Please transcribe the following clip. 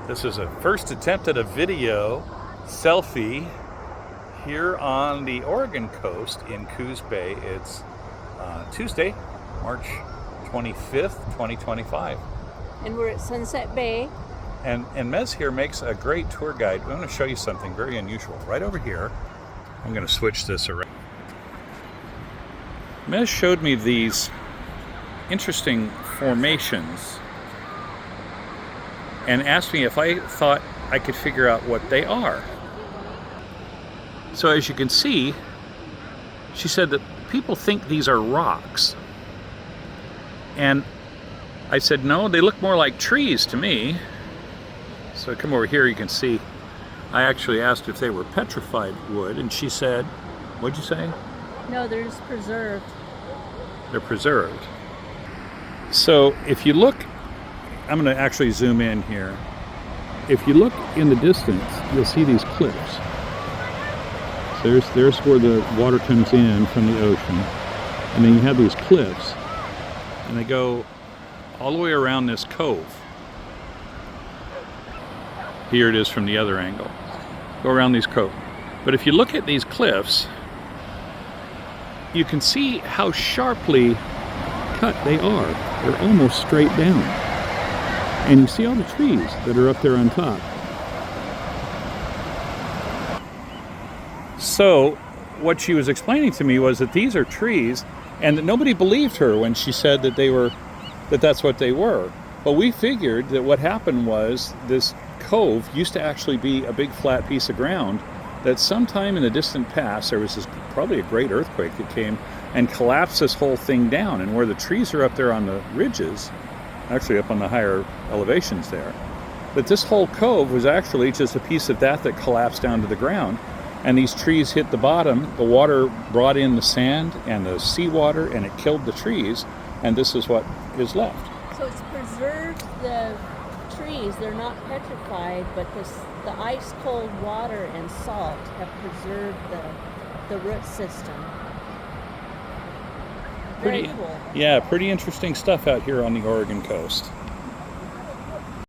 This is a first attempt at a video selfie here on the Oregon coast in Coos Bay. It's Tuesday, March 25th, 2025. And we're at Sunset Bay. And Mez here makes a great tour guide. I'm going to show you something very unusual. Right over here, I'm going to switch this around. Mez showed me these interesting formations and asked me if I thought I could figure out what they are. So as you can see, she said that people think these are rocks. And I said, no, they look more like trees to me. So come over here, you can see, I actually asked if they were petrified wood, and she said, what'd you say? No, they're just preserved. They're preserved. So if you look, I'm going to actually zoom in here. If you look in the distance, you'll see these cliffs. There's where the water comes in from the ocean. And then you have these cliffs, and they go all the way around this cove. Here it is from the other angle. Go around these cove. But if you look at these cliffs, you can see how sharply cut they are. They're almost straight down. And you see all the trees that are up there on top. So what she was explaining to me was that these are trees, and that nobody believed her when she said that that's what they were. But we figured that what happened was this cove used to actually be a big flat piece of ground that sometime in the distant past there was probably a great earthquake that came and collapsed this whole thing down. And where the trees are up there on the ridges, actually up on the higher elevations there, that this whole cove was actually just a piece of that collapsed down to the ground. And these trees hit the bottom, the water brought in the sand and the seawater, and it killed the trees, and this is what is left. So it's preserved the trees. They're not petrified, but the ice cold water and salt have preserved the root system. Very cool. Yeah, pretty interesting stuff out here on the Oregon coast.